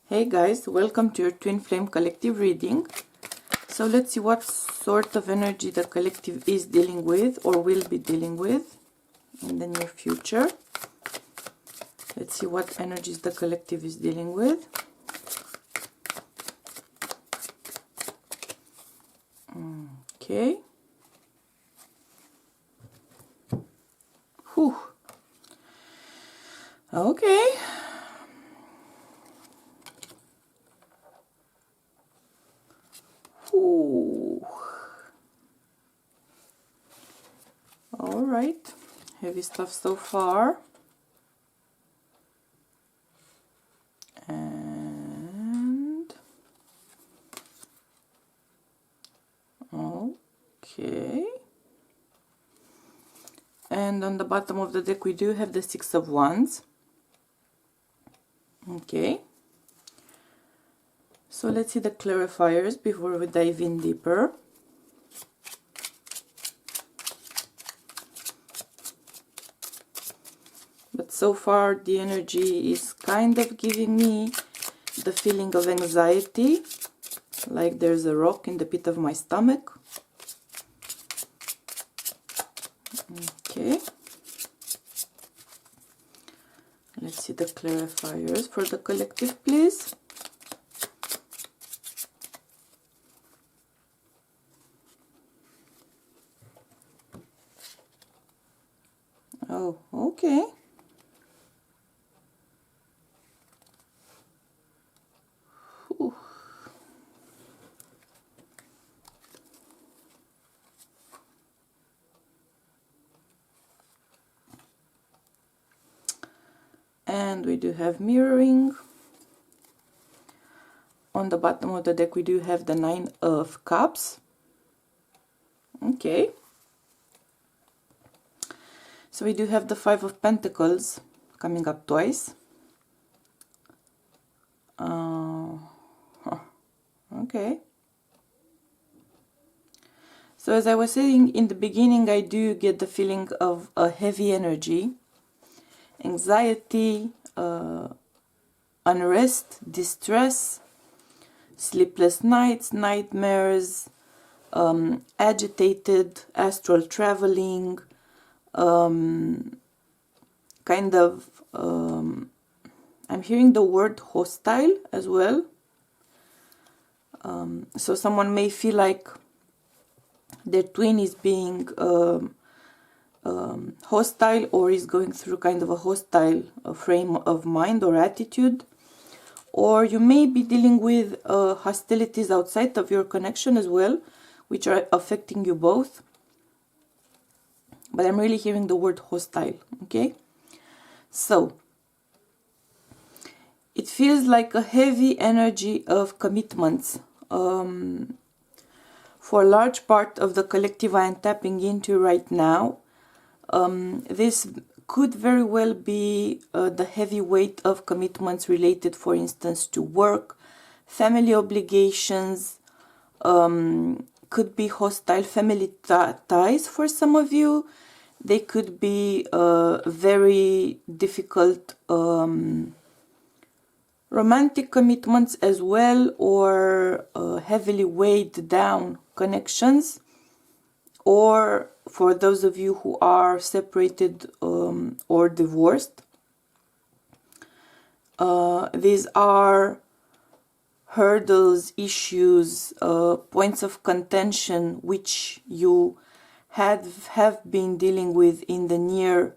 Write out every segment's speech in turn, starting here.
Hey guys, welcome to your Twin Flame Collective reading. So let's see what sort of energy the collective is dealing with or will be dealing with in the near future. Let's see what energies the collective is dealing with. Okay. Whew. Okay. Whew. All right. Heavy stuff so far. And okay. And on the bottom of the deck we do have the Six of Wands. Okay. So let's see the clarifiers before we dive in deeper. But so far the energy is kind of giving me the feeling of anxiety, like there's a rock in the pit of my stomach. Okay. Let's see the clarifiers for the collective, please. Oh, okay. Whew. And we do have mirroring. On the bottom of the deck we do have the Nine of Cups. Okay. So we do have the Five of Pentacles coming up twice. Okay. So as I was saying in the beginning, I do get the feeling of a heavy energy, anxiety, unrest, distress, sleepless nights, nightmares, agitated, astral traveling, kind of, I'm hearing the word hostile as well. So someone may feel like their twin is being hostile or is going through kind of a hostile frame of mind or attitude. Or you may be dealing with hostilities outside of your connection as well, which are affecting you both. But I'm really hearing the word hostile, okay? So, it feels like a heavy energy of commitments. For a large part of the collective I am tapping into right now, this could very well be the heavy weight of commitments related, for instance, to work, family obligations, could be hostile family ties for some of you. They could be very difficult romantic commitments as well, or heavily weighed down connections, or for those of you who are separated or divorced. These are hurdles, issues, points of contention which you have been dealing with in the near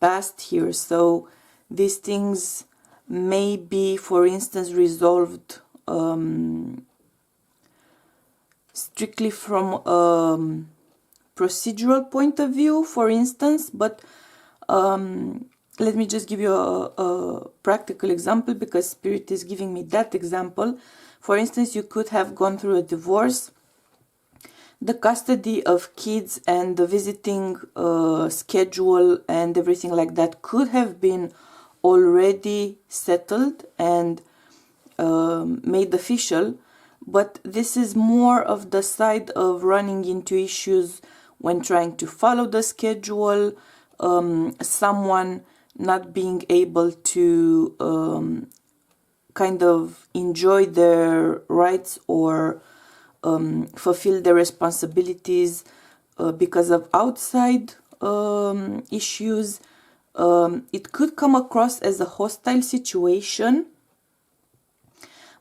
past here. So these things may be, for instance, resolved strictly from a procedural point of view, for instance, but let me just give you a practical example, because Spirit is giving me that example. For instance, you could have gone through a divorce. The custody of kids and the visiting schedule and everything like that could have been already settled and made official, but this is more of the side of running into issues when trying to follow the schedule, someone not being able to kind of enjoy their rights or fulfill their responsibilities because of outside issues. It could come across as a hostile situation,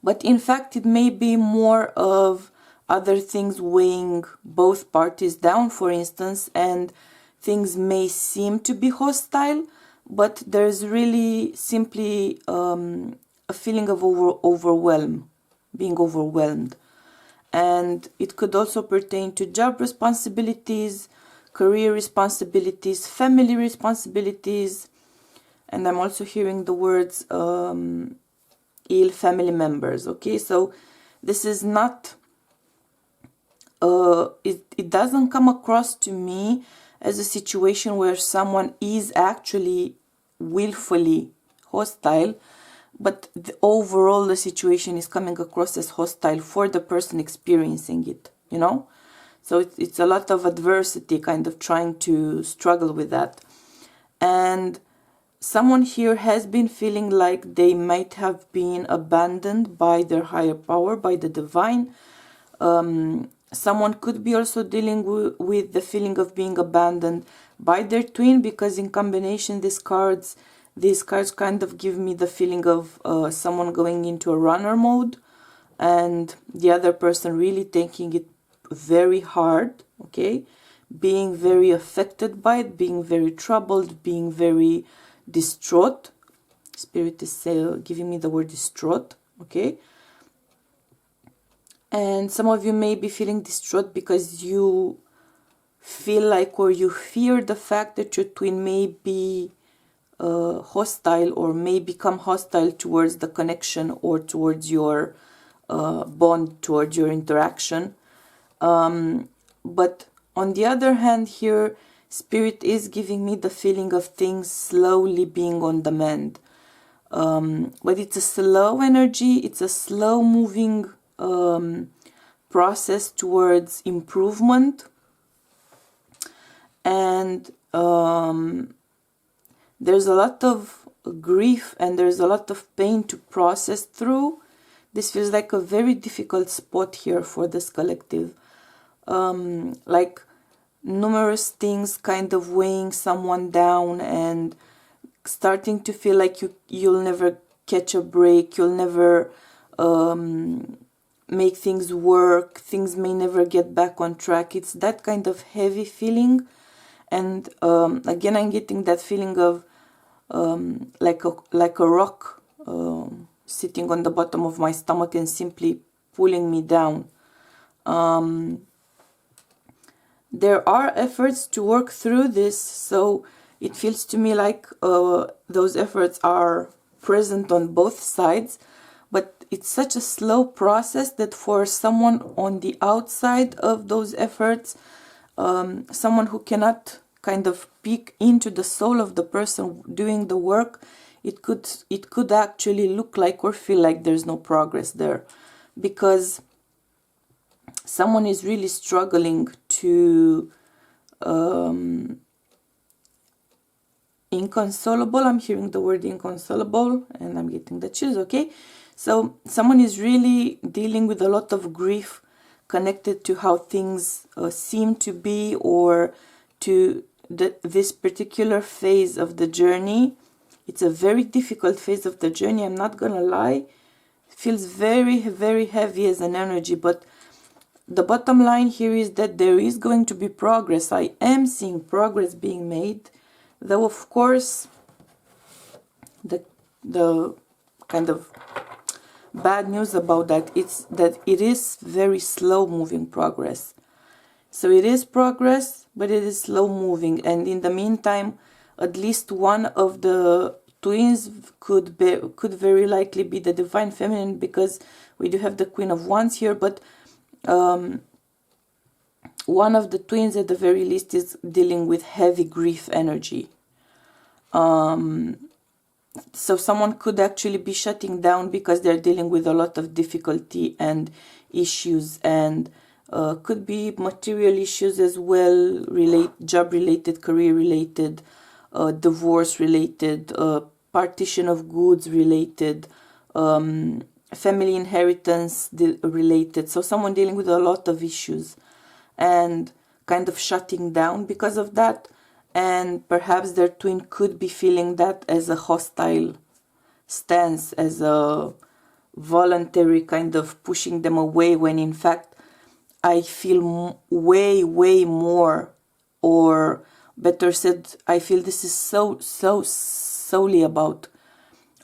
but in fact it may be more of other things weighing both parties down, for instance, and things may seem to be hostile, but there's really simply a feeling of being overwhelmed. And it could also pertain to job responsibilities, career responsibilities, family responsibilities, and I'm also hearing the words ill family members. Okay, so this is not it doesn't come across to me as a situation where someone is actually willfully hostile, but overall the situation is coming across as hostile for the person experiencing it, you know? So it's a lot of adversity, kind of trying to struggle with that. And someone here has been feeling like they might have been abandoned by their higher power, by the divine. Someone could be also dealing with the feeling of being abandoned by their twin, because in combination these cards kind of give me the feeling of someone going into a runner mode and the other person really taking it very hard, okay, being very affected by it, being very troubled, being very distraught. Spirit is giving me the word distraught, okay. And some of you may be feeling distraught because you feel like, or you fear the fact that your twin may be hostile or may become hostile towards the connection or towards your bond, towards your interaction. But on the other hand here, Spirit is giving me the feeling of things slowly being on the mend. But it's a slow energy, it's a slow moving process towards improvement. And there's a lot of grief and there's a lot of pain to process through. This feels like a very difficult spot here for this collective. Like numerous things kind of weighing someone down and starting to feel like you'll never catch a break, you'll never make things work, things may never get back on track. It's that kind of heavy feeling. And again, I'm getting that feeling of like a rock sitting on the bottom of my stomach and simply pulling me down. There are efforts to work through this, so it feels to me like those efforts are present on both sides, but it's such a slow process that for someone on the outside of those efforts, someone who cannot kind of peek into the soul of the person doing the work, it could actually look like or feel like there's no progress there, because someone is really struggling to inconsolable. I'm hearing the word inconsolable and I'm getting the chills, okay? So someone is really dealing with a lot of grief connected to how things seem to be, or to this particular phase of the journey. It's a very difficult phase of the journey, I'm not gonna lie. It feels very, very heavy as an energy, but the bottom line here is that there is going to be progress. I am seeing progress being made, though of course the kind of bad news about that is that it is very slow moving progress. So it is progress, but it is slow moving, and in the meantime at least one of the twins could very likely be the divine feminine, because we do have the Queen of Wands here, but one of the twins at the very least is dealing with heavy grief energy. So someone could actually be shutting down because they're dealing with a lot of difficulty and issues, and could be material issues as well, job related, career related, divorce related, partition of goods related, family inheritance related. So someone dealing with a lot of issues and kind of shutting down because of that. And perhaps their twin could be feeling that as a hostile stance, as a voluntary kind of pushing them away, when in fact I feel way more, or better said, I feel this is solely about,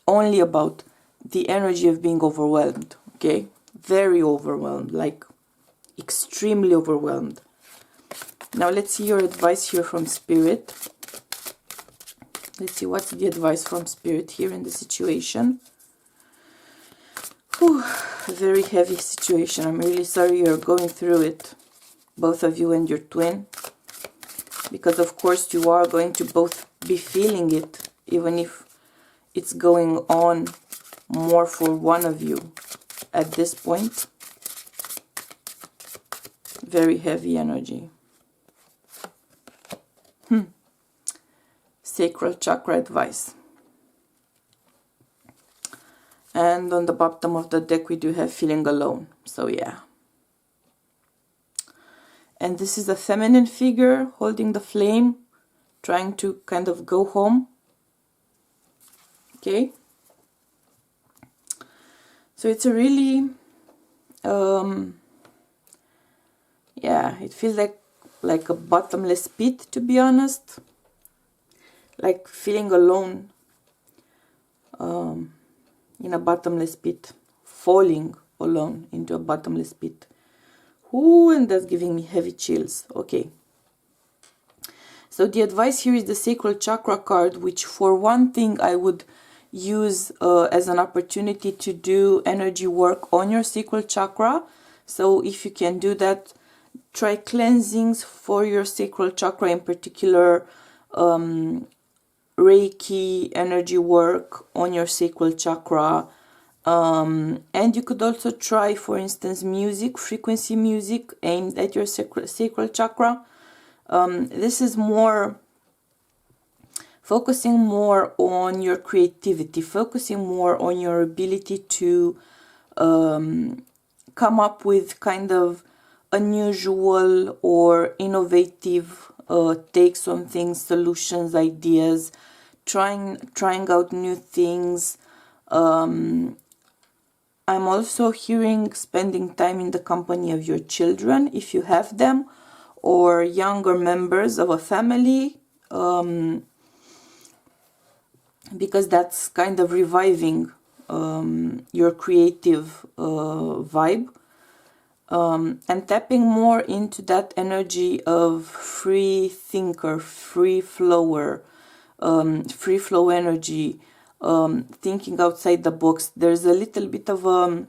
only about the energy of being overwhelmed, okay? Very overwhelmed, like extremely overwhelmed. Now let's see your advice here from Spirit. Let's see what's the advice from Spirit here in the situation. Whew, very heavy situation. I'm really sorry you're going through it, both of you and your twin, because of course you are going to both be feeling it, even if it's going on more for one of you at this point. Very heavy energy. Sacral chakra advice. And on the bottom of the deck we do have feeling alone. So yeah. And this is a feminine figure holding the flame, trying to kind of go home. Okay. So it's a really, yeah, it feels like a bottomless pit, to be honest. Like feeling alone in a bottomless pit, falling alone into a bottomless pit. Ooh, and that's giving me heavy chills. Okay. So the advice here is the Sacral Chakra card, which for one thing I would use as an opportunity to do energy work on your sacral chakra. So if you can do that, try cleansings for your sacral chakra, in particular Reiki energy work on your sacral chakra. And you could also try, for instance, music, frequency music aimed at your sacral chakra. This is more focusing more on your creativity, focusing more on your ability to come up with kind of unusual or innovative takes on things, solutions, ideas, trying out new things. I'm also hearing spending time in the company of your children, if you have them, or younger members of a family, because that's kind of reviving your creative vibe, and tapping more into that energy of free thinker, free flower, free flow energy, thinking outside the box. There's a little bit of a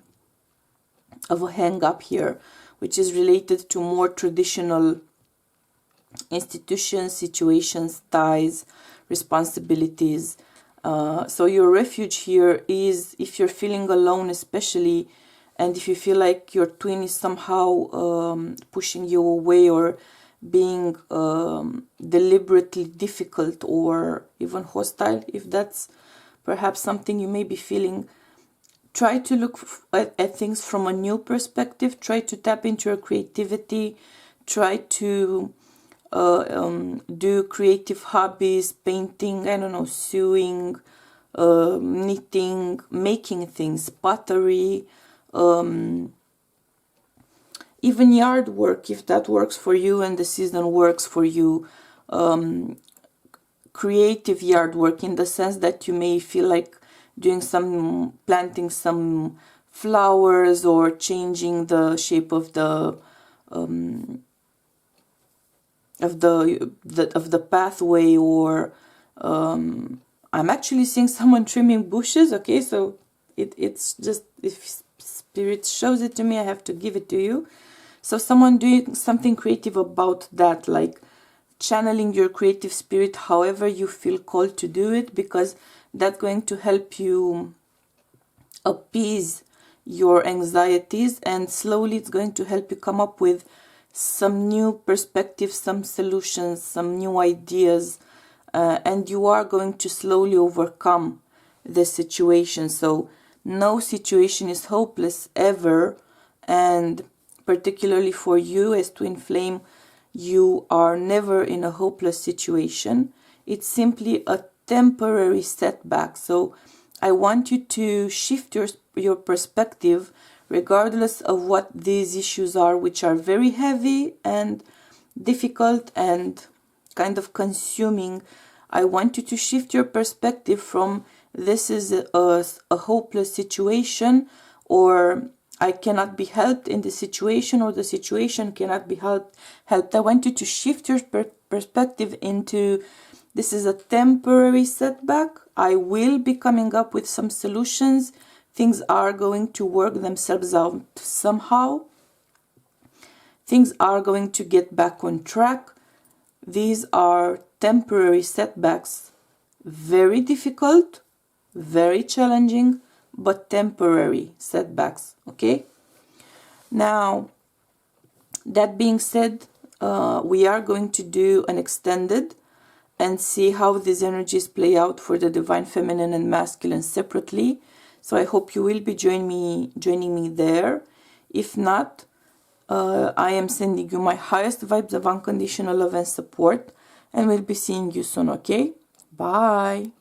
hang up here, which is related to more traditional institutions, situations, ties, responsibilities. So your refuge here is, if you're feeling alone especially, and if you feel like your twin is somehow pushing you away or being deliberately difficult or even hostile, if that's perhaps something you may be feeling, try to look at things from a new perspective. Try to tap into your creativity. Try to do creative hobbies, painting, I don't know, sewing, knitting, making things, pottery, even yard work, if that works for you and the season works for you. Creative yard work, in the sense that you may feel like doing planting some flowers, or changing the shape of the pathway, or I'm actually seeing someone trimming bushes. Okay, so it's just, if Spirit shows it to me, I have to give it to you. So someone doing something creative about that, like channeling your creative spirit however you feel called to do it, because that's going to help you appease your anxieties, and slowly it's going to help you come up with some new perspectives, some solutions, some new ideas, and you are going to slowly overcome the situation. So no situation is hopeless ever, and particularly for you as twin flame, you are never in a hopeless situation. It's simply a temporary setback. So I want you to shift your perspective regardless of what these issues are, which are very heavy and difficult and kind of consuming. I want you to shift your perspective from this is a hopeless situation, or I cannot be helped in the situation, or the situation cannot be helped. I want you to shift your perspective into this is a temporary setback. I will be coming up with some solutions. Things are going to work themselves out somehow. Things are going to get back on track. These are temporary setbacks, very difficult, very challenging, but temporary setbacks, okay? Now, that being said, we are going to do an extended and see how these energies play out for the divine feminine and masculine separately. So I hope you will be joining me there. If not, I am sending you my highest vibes of unconditional love and support, and we'll be seeing you soon, okay? Bye.